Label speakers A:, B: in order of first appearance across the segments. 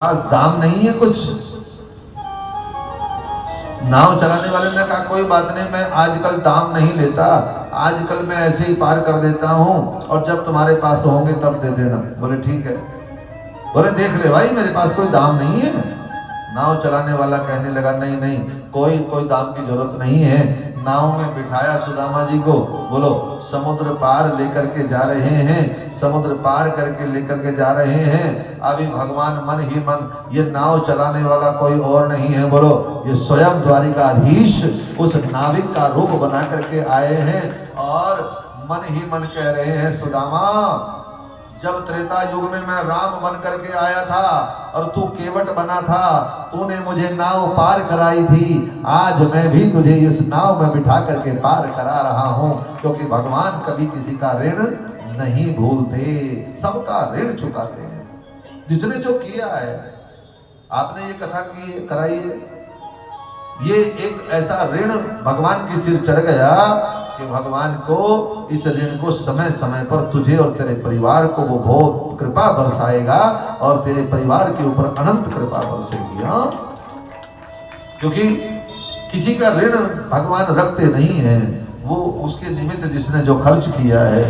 A: पास दाम नहीं है कुछ। नाव चलाने वाले ने कहा कोई बात नहीं, मैं आजकल दाम नहीं लेता, आजकल मैं ऐसे ही पार कर देता हूँ और जब तुम्हारे पास होंगे तब दे देना। बोले ठीक है। बोले देख ले भाई मेरे पास कोई दाम नहीं है। नाव चलाने वाला कहने लगा नहीं नहीं, कोई दाम की जरूरत नहीं है। नाव में बिठाया सुदामा जी को। बोलो समुद्र पार लेकर के जा रहे हैं, समुद्र पार करके लेकर के जा रहे हैं। अभी भगवान मन ही मन, ये नाव चलाने वाला कोई और नहीं है, बोलो ये स्वयं द्वारिकाधीश उस नाविक का रूप बना करके आए हैं और मन ही मन कह रहे हैं सुदामा, जब त्रेता युग में मैं राम बन करके आया था और तू केवट बना था, तूने मुझे नाव पार कराई थी, आज मैं भी तुझे इस नाव में बिठा करके पार करा रहा हूं, क्योंकि भगवान कभी किसी का ऋण नहीं भूलते, सबका ऋण चुकाते हैं। जिसने जो किया है, आपने ये कथा की कराई है, ये एक ऐसा ऋण भगवान के सिर चढ़ गया कि भगवान को इस ऋण को समय समय पर तुझे और तेरे परिवार को वो बहुत कृपा बरसाएगा और तेरे परिवार के ऊपर अनंत कृपा बरसेगी। हाँ, क्योंकि किसी का ऋण भगवान रखते नहीं है, वो उसके निमित्त जिसने जो खर्च किया है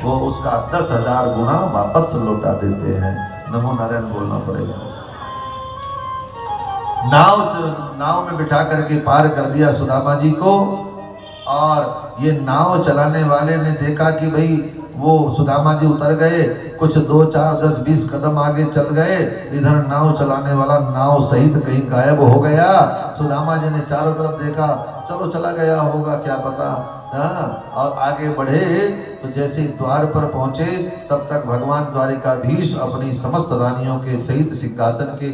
A: वो उसका 10,000 गुना वापस लौटा देते हैं। नमो नारायण बोलना पड़ेगा। नाव में बिठा करके पार कर दिया सुदामा जी को, और ये नाव चलाने वाले ने देखा कि भाई वो सुदामा जी उतर गए, कुछ 2, 4, 10, 20 कदम आगे चल गए, इधर नाव चलाने वाला नाव सहित कहीं गायब हो गया। सुदामा जी ने चारों तरफ देखा, चलो चला गया होगा क्या पता। हाँ, और आगे बढ़े तो जैसे द्वार पर पहुंचे तब तक भगवान द्वारिकाधीश अपनी समस्त रानियों के सहित सिंहासन के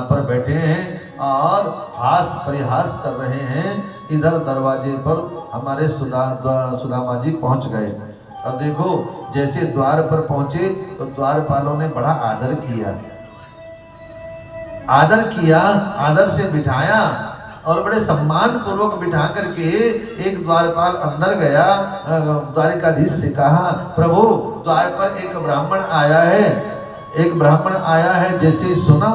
A: पर बैठे हैं और हास परिहास कर रहे हैं। इधर दरवाजे पर हमारे सुदामा जी पहुंच गए और देखो जैसे द्वार पर पहुंचे तो द्वारपालों ने बड़ा आदर किया, आदर से बिठाया और बड़े सम्मान पूर्वक बिठा करके एक द्वारपाल अंदर गया, द्वारिकाधीश से कहा प्रभु द्वार पर एक ब्राह्मण आया है जैसे ही सुना।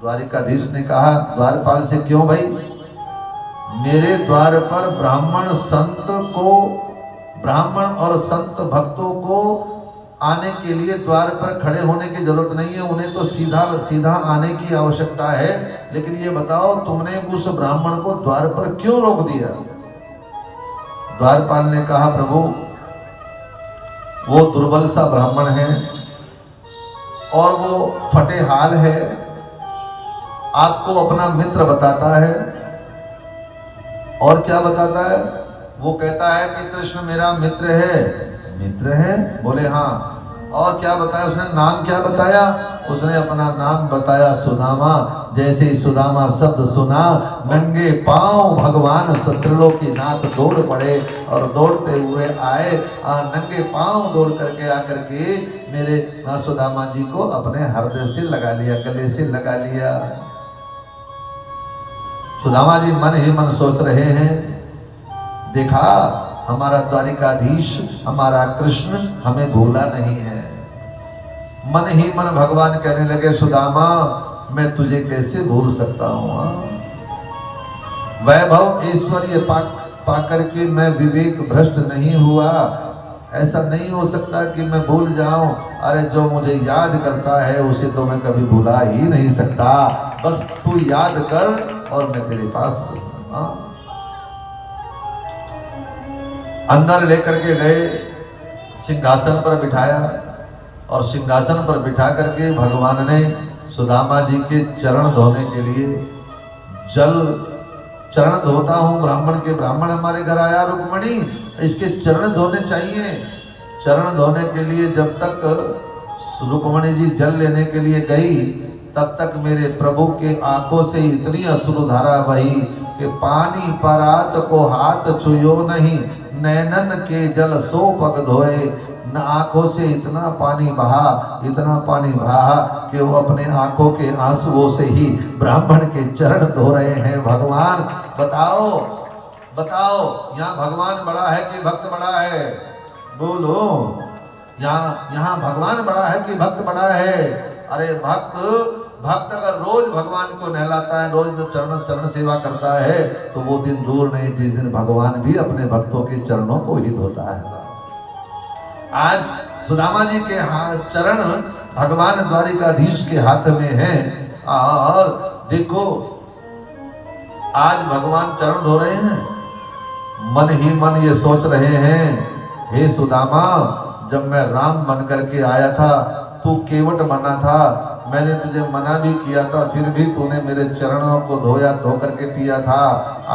A: द्वारिकाधीश ने कहा द्वारपाल से, क्यों भाई? मेरे द्वार पर ब्राह्मण और संत भक्तों को आने के लिए द्वार पर खड़े होने की जरूरत नहीं है, उन्हें तो सीधा आने की आवश्यकता है, लेकिन ये बताओ तुमने उस ब्राह्मण को द्वार पर क्यों रोक दिया? द्वारपाल ने कहा प्रभु वो दुर्बल सा ब्राह्मण है और वो फटे हाल है, आपको अपना मित्र बताता है। और क्या बताता है? वो कहता है कि कृष्ण मेरा मित्र है। बोले हाँ। और क्या बताया उसने? नाम क्या बताया? उसने अपना नाम बताया सुदामा। जैसे ही सुदामा शब्द सुना, नंगे पांव भगवान त्रिलोकीनाथ दौड़ पड़े और दौड़ते हुए आए, नंगे पांव दौड़ करके आकर के मेरे सुदामा जी को अपने हृदय से लगा लिया, गले से लगा लिया। सुदामा जी मन ही मन सोच रहे हैं, देखा हमारा द्वारिकाधीश, हमारा कृष्ण हमें भूला नहीं है। मन ही मन भगवान कहने लगे सुदामा मैं तुझे कैसे भूल सकता हूँ? वैभव ऐश्वर्य पाकर के मैं विवेक भ्रष्ट नहीं हुआ, ऐसा नहीं हो सकता कि मैं भूल जाऊं। अरे जो मुझे याद करता है उसे तो मैं कभी भुला ही नहीं सकता, बस तू याद कर और मैं तेरे पास। अंदर लेकर के गए, सिंहासन पर बिठाया और सिंहासन पर बिठा करके भगवान ने सुदामा जी के चरण धोने के लिए चरण धोता हूँ ब्राह्मण हमारे घर आया, रुक्मणी इसके चरण धोने चाहिए। चरण धोने के लिए जब तक रुक्मणी जी जल लेने के लिए गई तब तक मेरे प्रभु के आंखों से इतनी अश्रुधारा बही कि पानी परात को हाथ छुयो नहीं, नैनन के जल सो पग धोए। न आंखों से इतना पानी बहा कि वो अपने आंखों के आंसुओं से ही ब्राह्मण के चरण धो रहे हैं। भगवान बताओ यहाँ भगवान बड़ा है कि भक्त बड़ा है? बोलो यहाँ भगवान बड़ा है कि भक्त बड़ा है? अरे भक्त भक्त अगर रोज भगवान को नहलाता है, रोज चरण चरण सेवा करता है, तो वो दिन दूर नहीं जिस दिन भगवान भी अपने भक्तों के चरणों को ही धोता है। आज सुदामा जी के चरण भगवान द्वारिकाधीश के हाथ में हैं, और देखो आज भगवान चरण धो रहे हैं। मन ही मन ये सोच रहे हैं, हे सुदामा, जब मैं राम बन करके आया था, तू केवट बना था, मैंने तुझे मना भी किया था, फिर भी तूने मेरे चरणों को धोया, धो करके पिया था।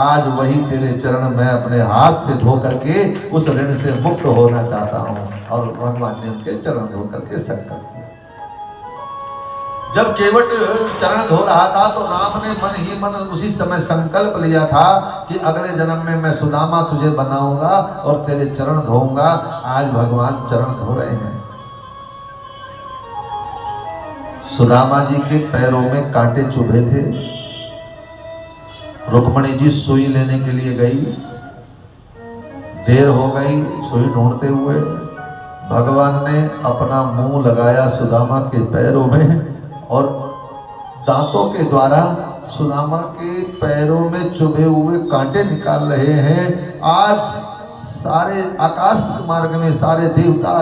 A: आज वही तेरे चरण मैं अपने हाथ से धो करके उस ऋण से मुक्त होना चाहता हूँ। और भगवान ने उनके चरण धो करके संकल्प किया। जब केवट चरण धो रहा था तो राम ने मन ही मन उसी समय संकल्प लिया था कि अगले जन्म में मैं सुदामा तुझे बनाऊंगा और तेरे चरण धोऊंगा। आज भगवान चरण धो रहे हैं। सुदामा जी के पैरों में कांटे चुभे थे। रुक्मणी जी सुई लेने के लिए गई, देर हो गई सुई ढूंढते हुए। भगवान ने अपना मुंह लगाया सुदामा के पैरों में और दांतों के द्वारा सुदामा के पैरों में चुभे हुए कांटे निकाल रहे हैं। आज सारे आकाश मार्ग में सारे देवता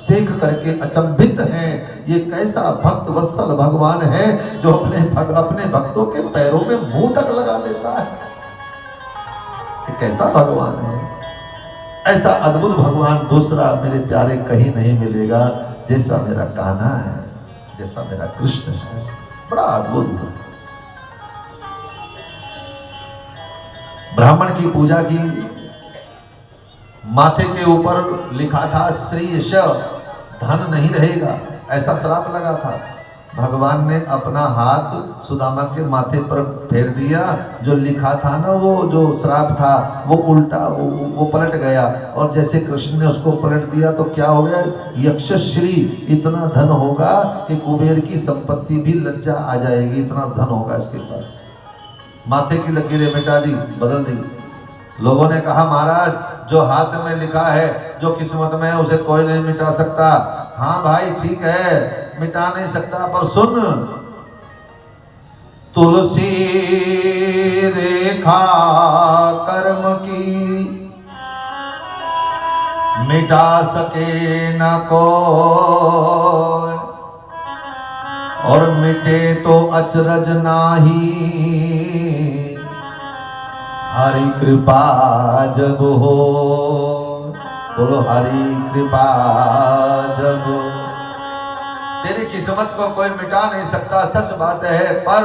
A: देख करके अचंभित हैं। ये कैसा भक्त वत्सल भगवान है जो अपने भक्तों के पैरों में मुंह तक लगा देता है। ये कैसा भगवान है? ऐसा अद्भुत भगवान दूसरा मेरे प्यारे कहीं नहीं मिलेगा जैसा मेरा कान्हा है, जैसा मेरा कृष्ण है। बड़ा अद्भुत। ब्राह्मण की पूजा की, माथे के ऊपर लिखा था श्रीयश, धन नहीं रहेगा, ऐसा श्राप लगा था। भगवान ने अपना हाथ सुदामा के माथे पर फेर दिया। जो लिखा था ना, वो जो श्राप था वो उल्टा वो पलट गया। और जैसे कृष्ण ने उसको पलट दिया तो क्या हो गया? यक्षश्री, इतना धन होगा कि कुबेर की संपत्ति भी लज्जा आ जाएगी, इतना धन होगा इसके पास। माथे की लकीरें मिटा दी, बदल दी। लोगों ने कहा महाराज जो हाथ में लिखा है, जो किस्मत में है, उसे कोई नहीं मिटा सकता। हाँ भाई ठीक है, मिटा नहीं सकता, पर सुन, तुलसी रेखा कर्म की मिटा सके न कोई, और मिटे तो अचरज नाही, हरि कृपा जब हो। बोलो हरि कृपा जब हो। तेरी किस्मत को कोई मिटा नहीं सकता, सच बात है, पर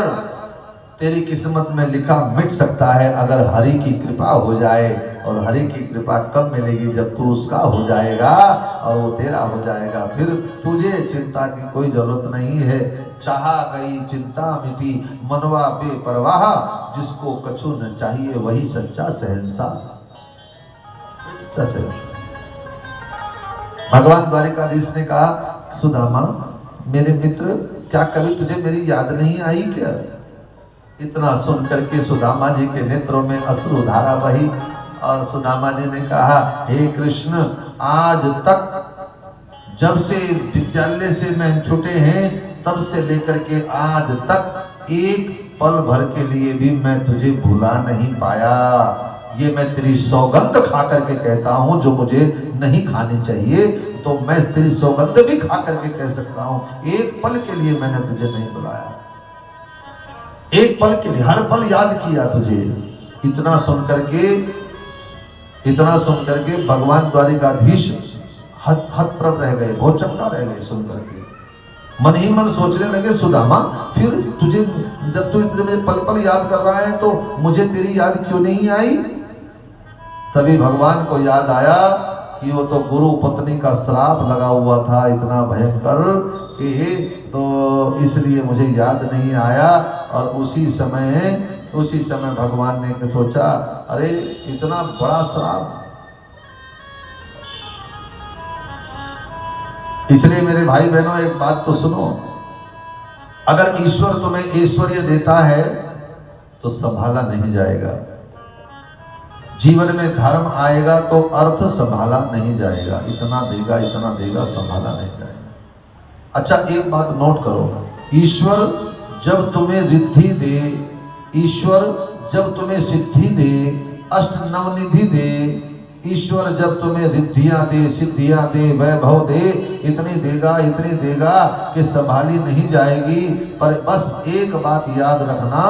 A: तेरी किस्मत में लिखा मिट सकता है अगर हरि की कृपा हो जाए। और हरि की कृपा कब मिलेगी? जब तू उसका हो जाएगा और वो तेरा हो जाएगा। फिर तुझे चिंता की कोई जरूरत नहीं है। चाहा गई चिंता मिटी, मनवा बेपरवाह, जिसको कछु न चाहिए वही सच्चा शहंशाह। सच्चा शहंशाह। भगवान द्वारिकाधीश ने कहा, सुदामा मेरे मित्र, क्या कभी तुझे मेरी याद नहीं आई क्या? इतना सुन करके सुदामा जी के नेत्रों में अश्रुधारा बही और सुदामा जी ने कहा, हे कृष्ण, आज तक जब से विद्यालय से मैं छूटे हैं तब से लेकर के आज तक एक पल भर के लिए भी मैं तुझे भुला नहीं पाया। ये मैं तेरी सौगंध खा करके कहता हूँ, जो मुझे नहीं खानी चाहिए तो मैं तेरी सौगंध भी खा करके कह सकता हूँ, एक पल के लिए मैंने तुझे नहीं बुलाया। एक पल के लिए, हर पल याद किया तुझे। इतना सुन करके भगवान द्वारिकाधीश हतप्रभ रह गए, बहुत चक्का रह गए सुन करके। मन ही मन सोचने लगे, सुदामा फिर तुझे, जब तू इतने पल पल याद कर रहा है तो मुझे तेरी याद क्यों नहीं आई? तभी भगवान को याद आया कि वो तो गुरु पत्नी का श्राप लगा हुआ था इतना भयंकर कि, तो इसलिए मुझे याद नहीं आया। और उसी समय भगवान ने सोचा, अरे इतना बड़ा श्राप। इसलिए मेरे भाई बहनों एक बात तो सुनो, अगर ईश्वर तुम्हें ऐश्वर्य देता है तो संभाला नहीं जाएगा। जीवन में धर्म आएगा तो अर्थ संभाला नहीं जाएगा। इतना देगा संभाला नहीं जाएगा। अच्छा एक बात नोट करो, ईश्वर जब तुम्हें रिद्धि दे, ईश्वर जब तुम्हें सिद्धि दे, अष्ट नवनिधि दे, ईश्वर जब तुम्हें रिद्धियां दे, सिद्धियां दे, वैभव दे, इतनी देगा कि संभाली नहीं जाएगी। पर बस एक बात याद रखना,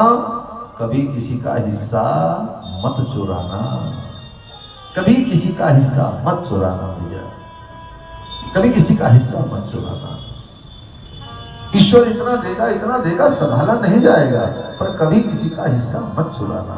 A: कभी किसी का हिस्सा मत चुराना, कभी किसी का हिस्सा मत चुराना भैया, कभी किसी का हिस्सा मत चुराना। ईश्वर इतना देगा संभाला नहीं जाएगा, पर कभी किसी का हिस्सा मत चुराना।